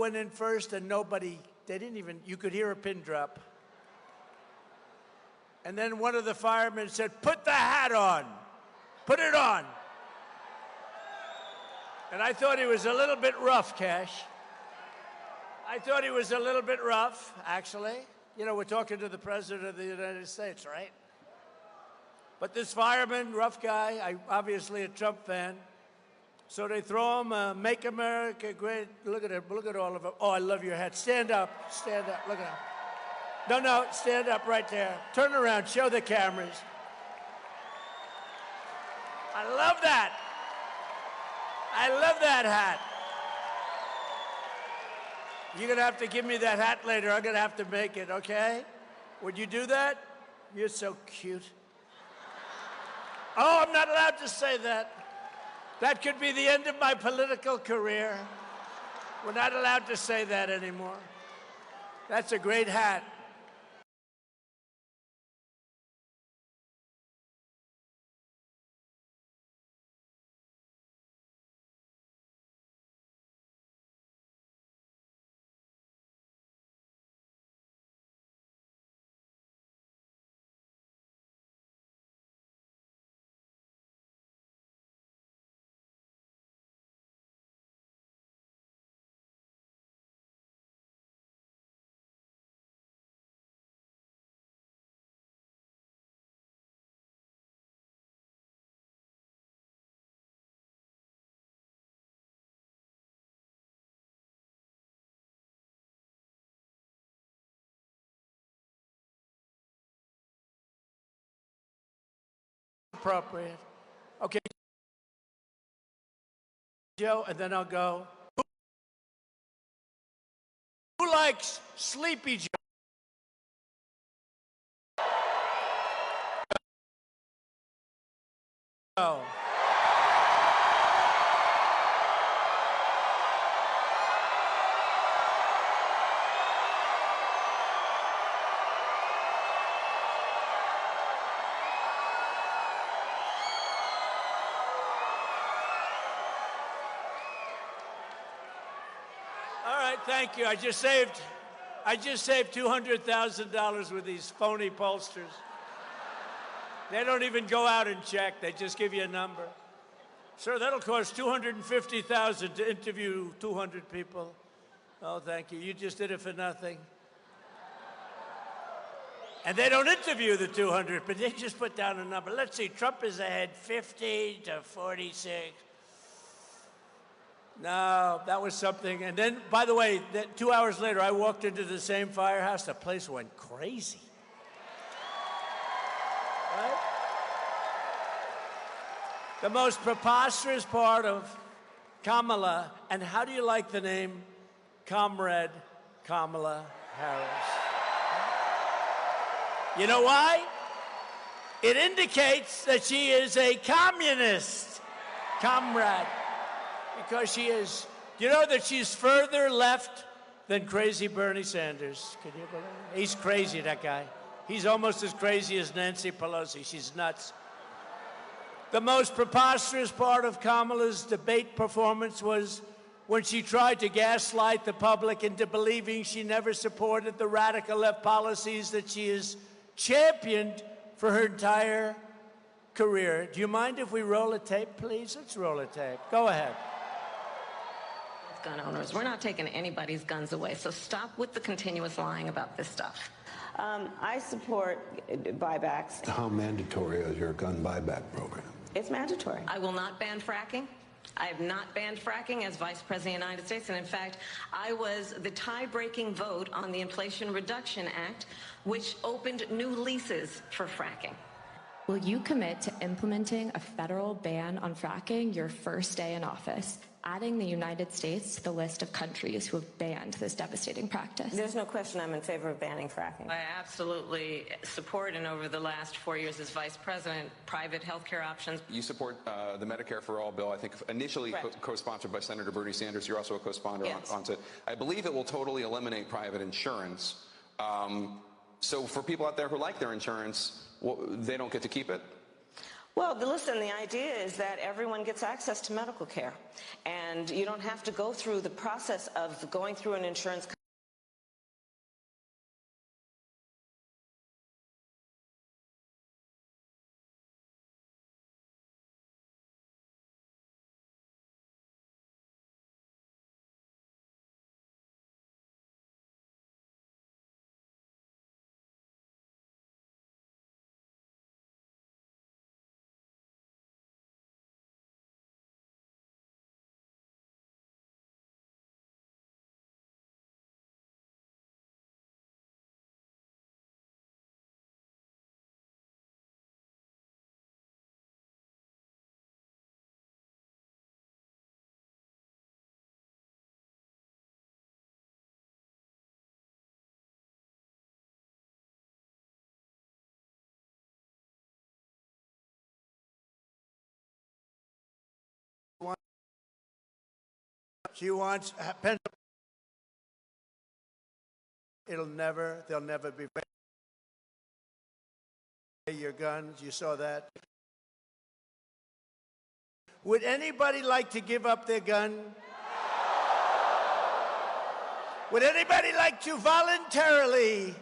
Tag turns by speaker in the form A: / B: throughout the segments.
A: went in first and nobody, they didn't even, you could hear a pin drop. And then one of the firemen said, "Put the hat on, put it on." And I thought he was a little bit rough, Cash. I thought he was a little bit rough, actually. You know, we're talking to the President of the United States, right? But this fireman, rough guy, obviously a Trump fan. So they throw him, "Make America Great." Look at him, look at all of them. Oh, I love your hat. Stand up, look at him. No, stand up right there. Turn around, show the cameras. I love that. I love that hat. You're gonna have to give me that hat later. I'm gonna have to make it, okay? Would you do that? You're so cute. Oh, I'm not allowed to say that. That could be the end of my political career. We're not allowed to say that anymore. That's a great hat. Appropriate. Okay, Joe, and then I'll go. Who likes Sleepy Joe? Thank you. I just saved $200,000 with these phony pollsters. They don't even go out and check. They just give you a number. Sir, that'll cost $250,000 to interview 200 people. Oh, thank you. You just did it for nothing. And they don't interview the 200, but they just put down a number. Let's see. Trump is ahead 50 to 46. No, that was something. And then, by the way, 2 hours later, I walked into the same firehouse. The place went crazy. Right? The most preposterous part of Kamala, and how do you like the name Comrade Kamala Harris? You know why? It indicates that she is a communist, comrade. Because she is, you know that she's further left than crazy Bernie Sanders. Can you believe it? He's crazy, that guy. He's almost as crazy as Nancy Pelosi. She's nuts. The most preposterous part of Kamala's debate performance was when she tried to gaslight the public into believing she never supported the radical left policies that she has championed for her entire career. Do you mind if we roll a tape, please? Let's roll a tape. Go ahead.
B: Gun owners. We're not taking anybody's guns away, so stop with the continuous lying about this stuff.
C: I support buybacks.
D: How mandatory is your gun buyback program?
C: It's mandatory.
B: I will not ban fracking. I have not banned fracking as Vice President of the United States, and in fact, I was the tie-breaking vote on the Inflation Reduction Act, which opened new leases for fracking.
E: Will you commit to implementing a federal ban on fracking your first day in office, adding the United States to the list of countries who have banned this devastating practice?
C: There's no question I'm in favor of banning fracking.
B: I absolutely support, and over the last 4 years as Vice President, private health care options.
F: You support the Medicare for All bill, I think initially co-sponsored by Senator Bernie Sanders. You're also a co-sponsor on it. I believe it will totally eliminate private insurance. So for people out there who like their insurance, they don't get to keep it?
C: Well, listen, the idea is that everyone gets access to medical care, and you don't have to go through the process of going through an insurance company.
A: She wants they'll never be your guns. You saw that. Would anybody like to give up their gun? Would anybody like to voluntarily,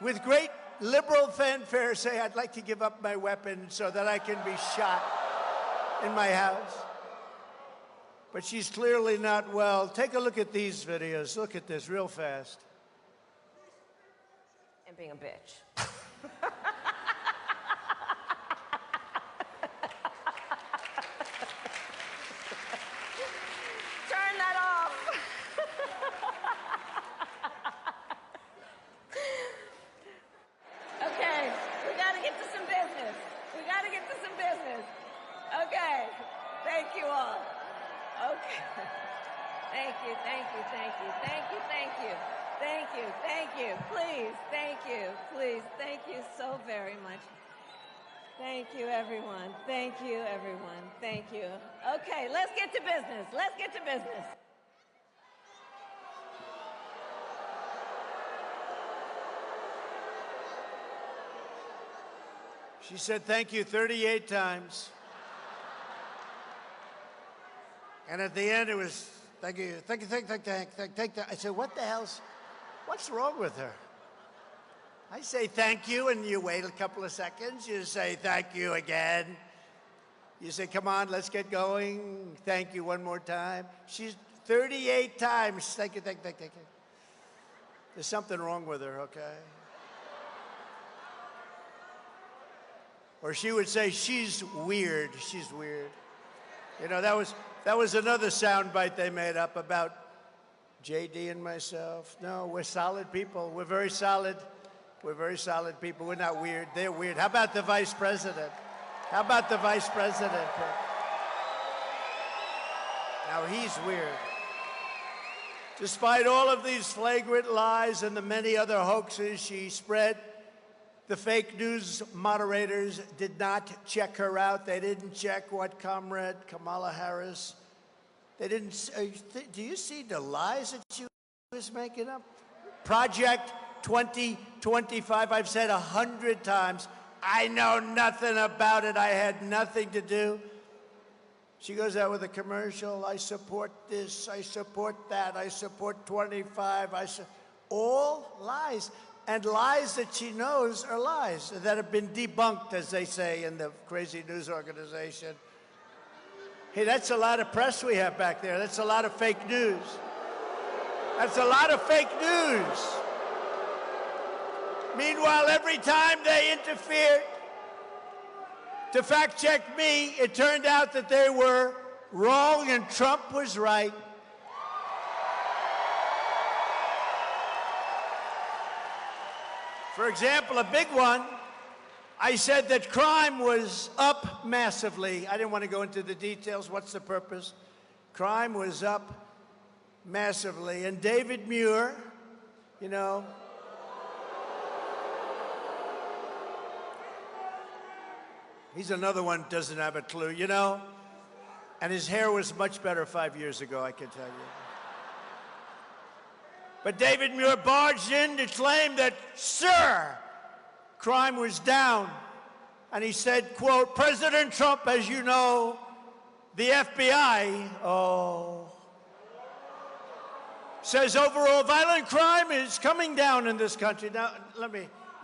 A: with great liberal fanfare, say, I'd like to give up my weapon so that I can be shot in my house? But she's clearly not well. Take a look at these videos. Look at this real fast.
C: And being a bitch. Turn that off. Okay, we got to get to some business. We got to get to some business. Okay, thank you all. Okay. Thank you, thank you, thank you, thank you, thank you, thank you, thank you, please, thank you, please, thank you so very much. Thank you, everyone. Thank you, everyone. Thank you. Okay, let's get to business. Let's get to business.
A: She said thank you 38 times. And at the end, it was, thank you, thank you, thank you. I said, what the hell's, what's wrong with her? I say thank you, and you wait a couple of seconds. You say thank you again. You say, come on, let's get going. Thank you one more time. She's 38 times. Thank you, thank you, thank you. There's something wrong with her, okay? Or she would say, she's weird, she's weird. You know, that was another soundbite they made up about JD and myself. No, we're solid people. We're very solid. We're very solid people. We're not weird. They're weird. How about the vice president? How about the vice president? Now he's weird. Despite all of these flagrant lies and the many other hoaxes she spread, the fake news moderators did not check her out. They didn't check what Comrade Kamala Harris, they didn't, do you see the lies that she was making up? Project 2025, I've said 100 times, I know nothing about it. I had nothing to do. She goes out with a commercial, I support this, I support that, I support 25, all lies. And lies that she knows are lies that have been debunked, as they say in the crazy news organization. Hey, that's a lot of press we have back there. That's a lot of fake news. That's a lot of fake news. Meanwhile, every time they interfered to fact check me, it turned out that they were wrong and Trump was right. For example, a big one, I said that crime was up massively. I didn't want to go into the details. What's the purpose? Crime was up massively. And David Muir, you know, he's another one who doesn't have a clue, you know. And his hair was much better 5 years ago, I can tell you. But David Muir barged in to claim that, sir, crime was down. and he said, quote, President Trump, as you know, the FBI, says overall violent crime is coming down in this country. Now,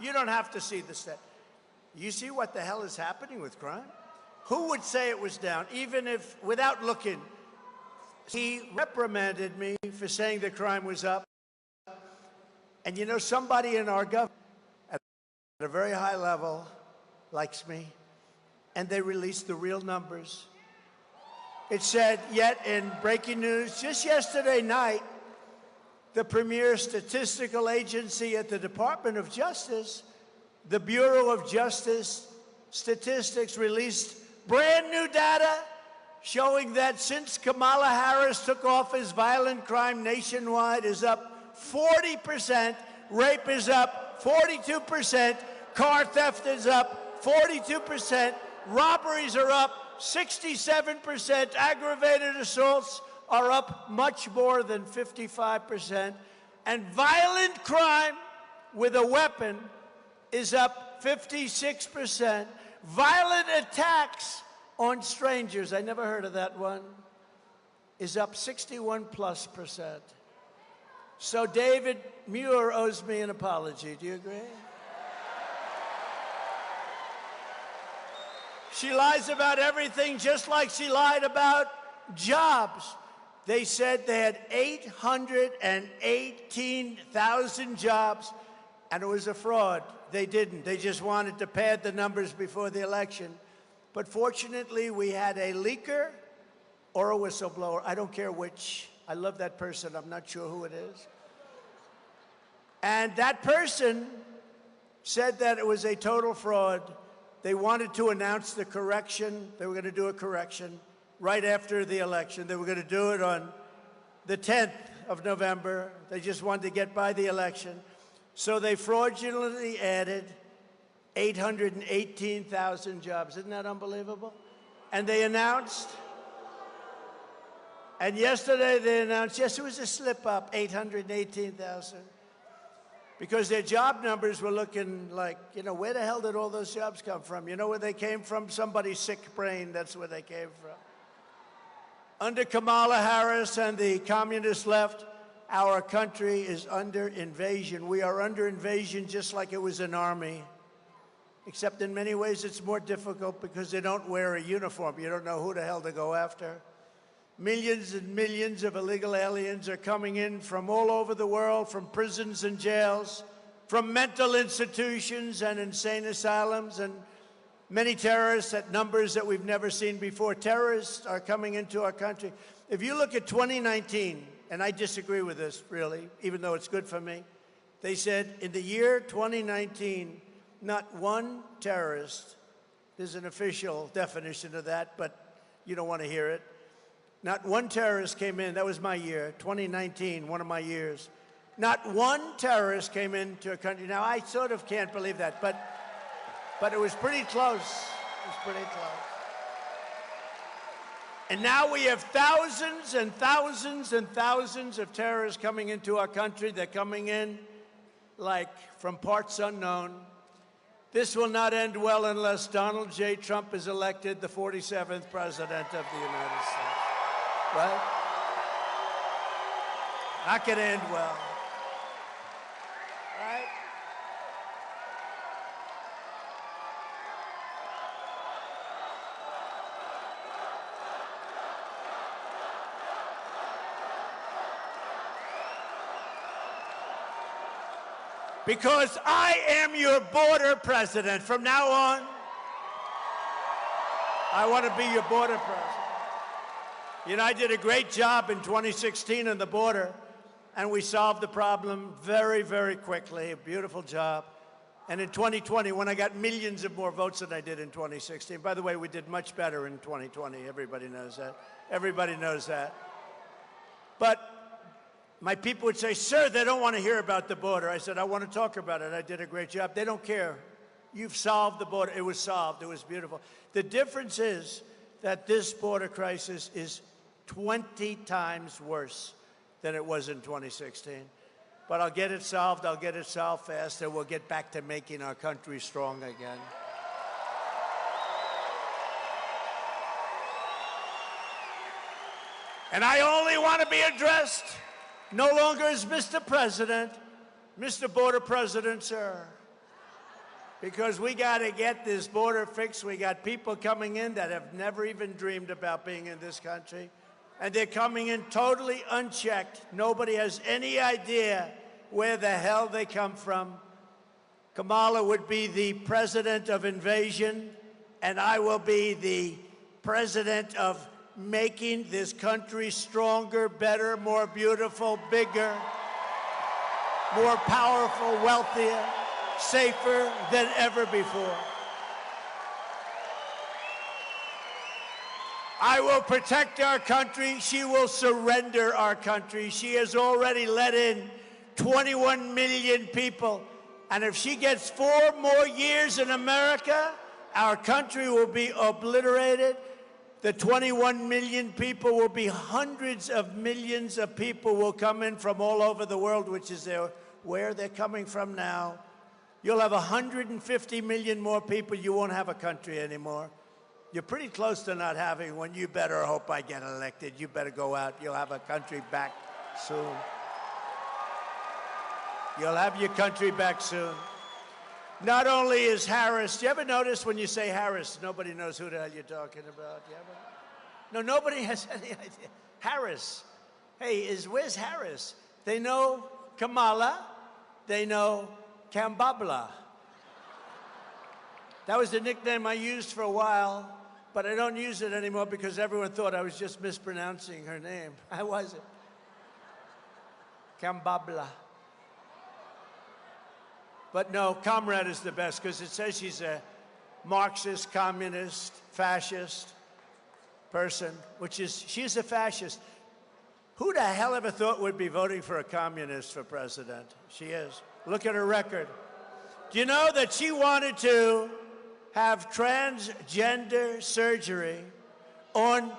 A: you don't have to see the stat. You see what the hell is happening with crime? Who would say it was down, even if, without looking? He reprimanded me for saying the crime was up. And you know, somebody in our government at a very high level likes me, and they released the real numbers. It said, yet in breaking news, just yesterday night, the premier statistical agency at the Department of Justice, the Bureau of Justice Statistics, released brand new data showing that since Kamala Harris took office, violent crime nationwide is up 40%, rape is up 42%, car theft is up 42%, robberies are up 67%, aggravated assaults are up much more than 55%, and violent crime with a weapon is up 56%. Violent attacks on strangers, I never heard of that one, is up 61+%. So David Muir owes me an apology. Do you agree? She lies about everything, just like she lied about jobs. They said they had 818,000 jobs, and it was a fraud. They didn't. They just wanted to pad the numbers before the election. But fortunately, we had a leaker or a whistleblower. I don't care which. I love that person. I'm not sure who it is. And that person said that it was a total fraud. They wanted to announce the correction. They were going to do a correction right after the election. They were going to do it on the 10th of November. They just wanted to get by the election. So they fraudulently added 818,000 jobs. Isn't that unbelievable? And they announced, and yesterday they announced, yes, it was a slip up, 818,000. Because their job numbers were looking like, you know, where the hell did all those jobs come from? You know where they came from? Somebody's sick brain, that's where they came from. Under Kamala Harris and the communist left, our country is under invasion. We are under invasion just like it was an army. Except in many ways it's more difficult because they don't wear a uniform. You don't know who the hell to go after. Millions and millions of illegal aliens are coming in from all over the world, from prisons and jails, from mental institutions and insane asylums, and many terrorists at numbers that we've never seen before. Terrorists are coming into our country. If you look at 2019, and I disagree with this, really, even though it's good for me, they said in the year 2019, not one terrorist, there's an official definition of that, but you don't want to hear it. Not one terrorist came in. That was my year, 2019, one of my years. Not one terrorist came into a country. Now, I sort of can't believe that, but it was pretty close. It was pretty close. And now we have thousands and thousands and thousands of terrorists coming into our country. They're coming in like from parts unknown. This will not end well unless Donald J. Trump is elected the 47th president of the United States. Right? Not going to end well. Right? Because I am your border president. From now on, I want to be your border president. You know, I did a great job in 2016 on the border, and we solved the problem very, very quickly. A beautiful job. And in 2020, when I got millions of more votes than I did in 2016, by the way, we did much better in 2020. Everybody knows that. Everybody knows that. But my people would say, sir, they don't want to hear about the border. I said, I want to talk about it. I did a great job. They don't care. You've solved the border. It was solved. It was beautiful. The difference is that this border crisis is 20 times worse than it was in 2016. But I'll get it solved. I'll get it solved fast, and we'll get back to making our country strong again. And I only want to be addressed no longer as Mr. President, Mr. Border President, sir. Because we got to get this border fixed. We got people coming in that have never even dreamed about being in this country. And they're coming in totally unchecked. Nobody has any idea where the hell they come from. Kamala would be the president of invasion, and I will be the president of making this country stronger, better, more beautiful, bigger, more powerful, wealthier, safer than ever before. I will protect our country. She will surrender our country. She has already let in 21 million people. And if she gets 4 more years in America, our country will be obliterated. The 21 million people will be hundreds of millions of people will come in from all over the world, which is where they're coming from now. You'll have 150 million more people. You won't have a country anymore. You're pretty close to not having one. You better hope I get elected. You better go out. You'll have a country back soon. You'll have your country back soon. Not only is Harris, do you ever notice when you say Harris, nobody knows who the hell you're talking about? You ever? No, nobody has any idea. Harris. Hey, where's Harris? They know Kamala. They know Kambabla. That was the nickname I used for a while, but I don't use it anymore because everyone thought I was just mispronouncing her name. I wasn't. Kambabla. But no, Comrade is the best because it says she's a Marxist, communist, fascist person, she's a fascist. Who the hell ever thought would be voting for a communist for president? She is. Look at her record. Do you know that she wanted to have transgender surgery on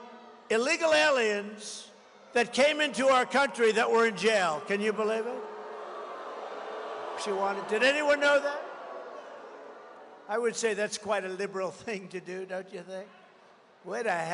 A: illegal aliens that came into our country that were in jail? Can you believe it? She wanted. Did anyone know that? I would say that's quite a liberal thing to do, don't you think? Where the hell?